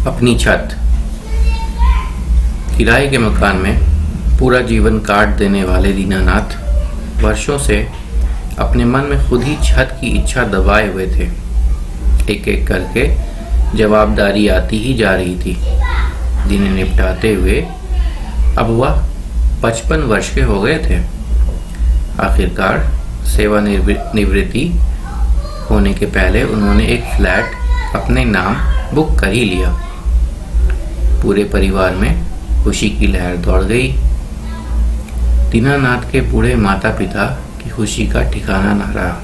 अपनी छत। किराए के मकान में पूरा जीवन काट देने वाले दीनानाथ वर्षों से अपने मन में खुद ही छत की इच्छा दबाए हुए थे। एक एक करके जवाबदारी आती ही जा रही थी, जिन्हें निपटाते हुए अब वह 55 वर्ष के हो गए थे। आखिरकार सेवानिवृत्ति होने के पहले उन्होंने एक फ्लैट अपने नाम बुक कर ही लिया। पूरे परिवार में खुशी की लहर दौड़ गई। दीनानाथ के बूढ़े माता पिता की खुशी का ठिकाना न रहा।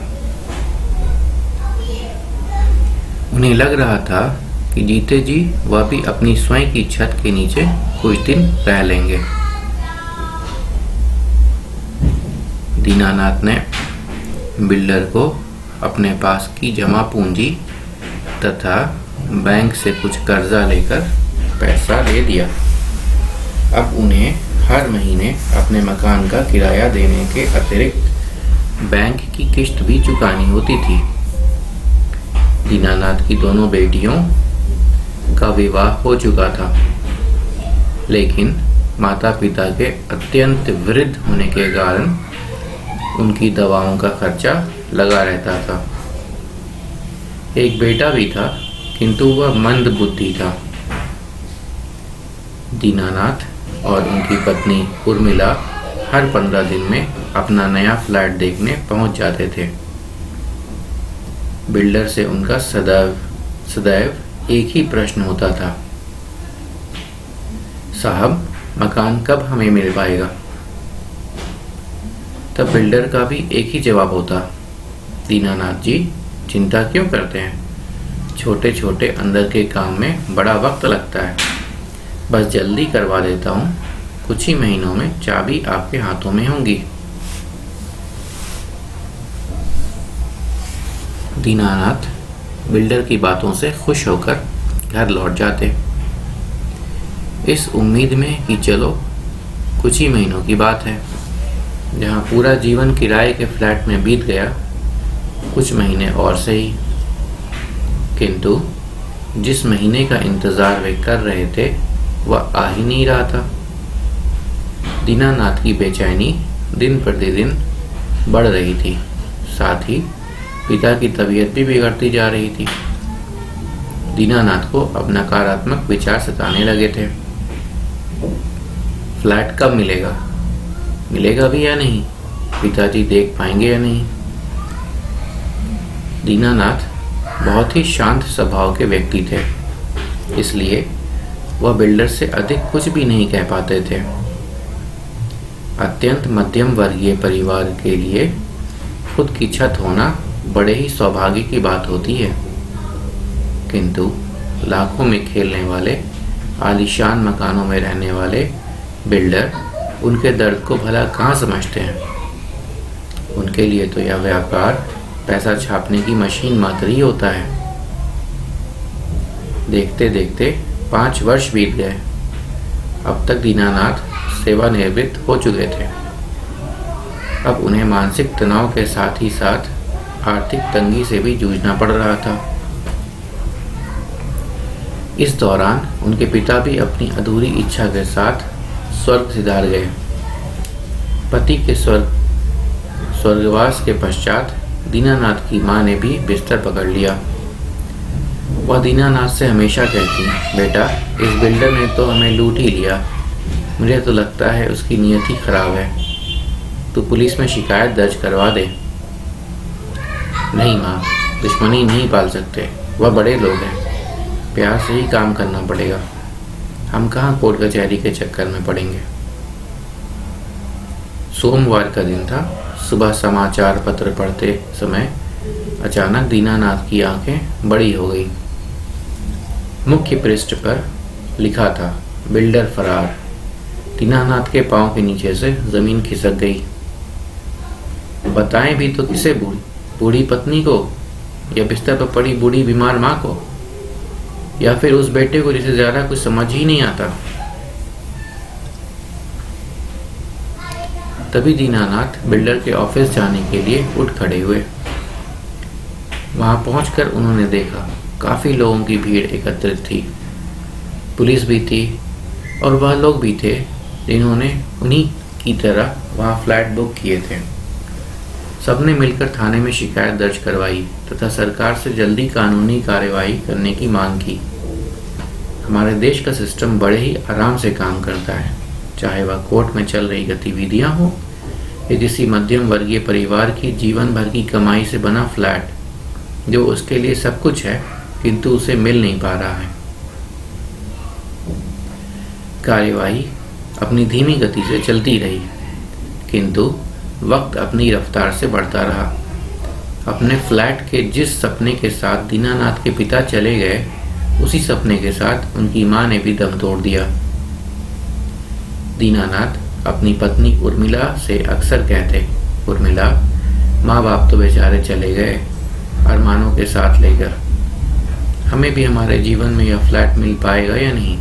उन्हें लग रहा था कि जीते जी वह भी अपनी स्वयं की छत के नीचे कुछ दिन रह लेंगे। दीनानाथ ने बिल्डर को अपने पास की जमा पूंजी तथा बैंक से कुछ कर्जा लेकर पैसा दे दिया। अब उन्हें हर महीने अपने मकान का किराया देने के अतिरिक्त बैंक की किस्त भी चुकानी होती थी। दीनानाथ की दोनों बेटियों का विवाह हो चुका था, लेकिन माता पिता के अत्यंत वृद्ध होने के कारण उनकी दवाओं का खर्चा लगा रहता था। एक बेटा भी था, किंतु वह मंद बुद्धि था। दीनानाथ और उनकी पत्नी उर्मिला हर 15 दिन में अपना नया फ्लैट देखने पहुंच जाते थे। बिल्डर से उनका सदैव एक ही प्रश्न होता था, साहब मकान कब हमें मिल पाएगा? तब बिल्डर का भी एक ही जवाब होता, दीनानाथ जी चिंता क्यों करते हैं, छोटे छोटे अंदर के काम में बड़ा वक्त लगता है, बस जल्दी करवा देता हूँ, कुछ ही महीनों में चाबी आपके हाथों में होंगी। दीनानाथ बिल्डर की बातों से खुश होकर घर लौट जाते, इस उम्मीद में कि चलो कुछ ही महीनों की बात है। जहाँ पूरा जीवन किराए के फ्लैट में बीत गया, कुछ महीने और सही। किंतु जिस महीने का इंतजार वे कर रहे थे वह आ ही नहीं रहा था। दीनानाथ की बेचैनी दिन प्रतिदिन बढ़ रही थी, साथ ही पिता की तबीयत भी बिगड़ती जा रही थी। दीनानाथ को अब नकारात्मक विचार सताने लगे थे। फ्लैट कब मिलेगा भी या नहीं, पिताजी देख पाएंगे या नहीं। दीनानाथ बहुत ही शांत स्वभाव के व्यक्ति थे, इसलिए वह बिल्डर से अधिक कुछ भी नहीं कह पाते थे। अत्यंत मध्यम वर्गीय परिवार के लिए खुद की छत होना बड़े ही सौभाग्य की बात होती है, किंतु लाखों में खेलने वाले आलीशान मकानों में रहने वाले बिल्डर उनके दर्द को भला कहाँ समझते हैं। उनके लिए तो यह व्यापार पैसा छापने की मशीन मात्र ही होता है। देखते देखते 5 वर्ष बीत गए। अब तक दीनानाथ सेवानिवृत्त हो चुके थे। अब उन्हें मानसिक तनाव के साथ ही साथ आर्थिक तंगी से भी जूझना पड़ रहा था। इस दौरान उनके पिता भी अपनी अधूरी इच्छा के साथ स्वर्ग सिधार गए। पति के स्वर्गवास के पश्चात दीनानाथ की माँ ने भी बिस्तर पकड़ लिया। वह दीनानाथ से हमेशा कहती, बेटा इस बिल्डर ने तो हमें लूट ही लिया, मुझे तो लगता है उसकी नीयत ही खराब है, तू पुलिस में शिकायत दर्ज करवा दे। नहीं माँ, दुश्मनी नहीं पाल सकते, वह बड़े लोग हैं, प्यार से ही काम करना पड़ेगा, हम कहाँ कोर्ट कचहरी के चक्कर में पड़ेंगे। सोमवार का दिन था। सुबह समाचार पत्र पढ़ते समय अचानक दीनानाथ की आंखें बड़ी हो गई। मुख्य पृष्ठ पर लिखा था, बिल्डर फरार। दीनानाथ के पांव के नीचे से जमीन खिसक गई। बताएं भी तो किसे, बूढ़ी पत्नी को, या बिस्तर पर पड़ी बूढ़ी बीमार माँ को, या फिर उस बेटे को जिसे ज्यादा कुछ समझ ही नहीं आता। तभी दीनानाथ बिल्डर के ऑफिस जाने के लिए उठ खड़े हुए। वहां पहुंचकर उन्होंने देखा काफी लोगों की भीड़ एकत्रित थी। पुलिस भी थी और वह लोग भी थे जिन्होंने उन्हीं की तरह वहाँ फ्लैट बुक किए थे। सबने मिलकर थाने में शिकायत दर्ज करवाई तथा सरकार से जल्दी कानूनी कार्यवाही करने की मांग की। हमारे देश का सिस्टम बड़े ही आराम से काम करता है, चाहे वह कोर्ट में चल रही गतिविधियां हो या किसी मध्यम वर्गीय परिवार की जीवन भर की कमाई से बना फ्लैट, जो उसके लिए सब कुछ है किंतु उसे मिल नहीं पा रहा है। कार्यवाही अपनी धीमी गति से चलती रही, किंतु वक्त अपनी रफ्तार से बढ़ता रहा। अपने फ्लैट के जिस सपने के साथ दीनानाथ के पिता चले गए, उसी सपने के साथ उनकी मां ने भी दम तोड़ दिया। दीनानाथ अपनी पत्नी उर्मिला से अक्सर कहते, उर्मिला, माँ बाप तो बेचारे चले गए, अरमानों के साथ लेकर। हमें भी हमारे जीवन में यह फ्लैट मिल पाएगा या नहीं?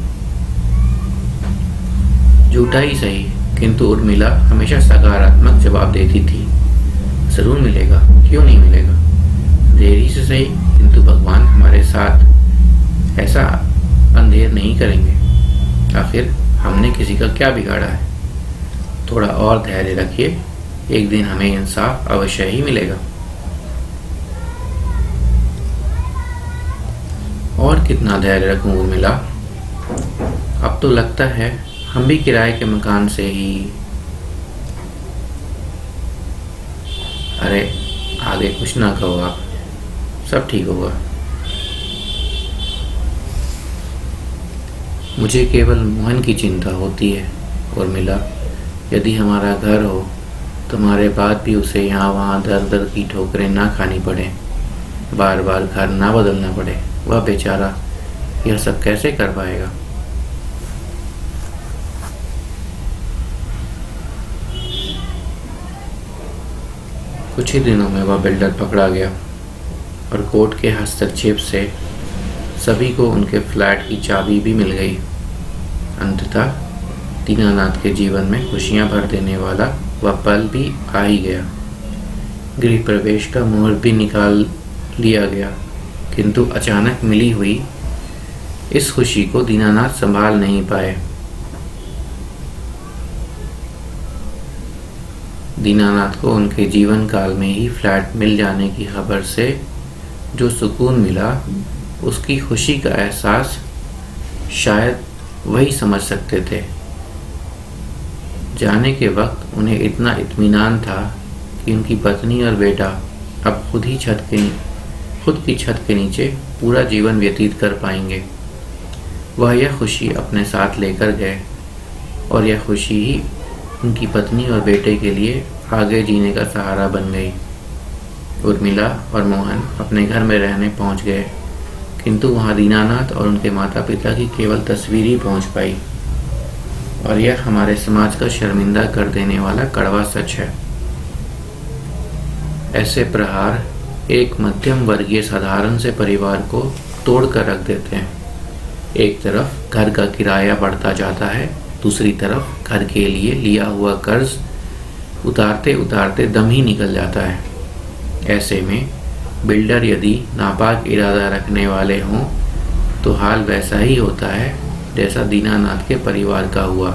झूठा ही सही, किंतु उर्मिला हमेशा सकारात्मक जवाब देती थी। जरूर मिलेगा, क्यों नहीं मिलेगा? देरी से सही, किंतु भगवान हमारे साथ ऐसा अंधेर नहीं करेंगे। आखिर हमने किसी का क्या बिगाड़ा है? थोड़ा और धैर्य रखिए, एक दिन हमें इंसाफ अवश्य ही मिलेगा। और कितना धैर्य रखूं उर्मिला? अब तो लगता है हम भी किराए के मकान से ही। अरे आगे कुछ ना कहो आप, सब ठीक होगा। मुझे केवल मोहन की चिंता होती है उर्मिला। यदि हमारा घर हो, तुम्हारे बाद भी उसे यहाँ वहाँ दर दर की ठोकरें ना खानी पड़े, बार बार घर ना बदलना पड़े, वह बेचारा यह सब कैसे कर पाएगा? कुछ ही दिनों में वह बिल्डर पकड़ा गया और कोर्ट के हस्तक्षेप से सभी को उनके फ्लैट की चाबी भी मिल गई। अंततः दीनानाथ के जीवन में खुशियां भर देने वाला वह पल भी आ ही गया। गृह प्रवेश का मुहूर्त भी निकाल लिया गया, किंतु अचानक मिली हुई इस खुशी को दीनानाथ संभाल नहीं पाए। दीनानाथ को उनके जीवन काल में ही फ्लैट मिल जाने की खबर से जो सुकून मिला, उसकी खुशी का एहसास शायद वही समझ सकते थे। जाने के वक्त उन्हें इतना इत्मीनान था कि उनकी पत्नी और बेटा अब खुद की छत के नीचे पूरा जीवन व्यतीत कर पाएंगे। वह यह खुशी अपने साथ लेकर गए और यह खुशी ही उनकी पत्नी और बेटे के लिए आगे जीने का सहारा बन गई। उर्मिला और मोहन अपने घर में रहने पहुंच गए, किंतु वहां दीनानाथ और उनके माता पिता की केवल तस्वीर ही पहुंच पाई। और यह हमारे समाज का शर्मिंदा कर देने वाला कड़वा सच है। ऐसे प्रहार एक मध्यम वर्गीय साधारण से परिवार को तोड़ कर रख देते हैं। एक तरफ घर का किराया बढ़ता जाता है, दूसरी तरफ घर के लिए लिया हुआ कर्ज उतारते उतारते दम ही निकल जाता है। ऐसे में बिल्डर यदि नापाक इरादा रखने वाले हों तो हाल वैसा ही होता है जैसा दीनानाथ के परिवार का हुआ।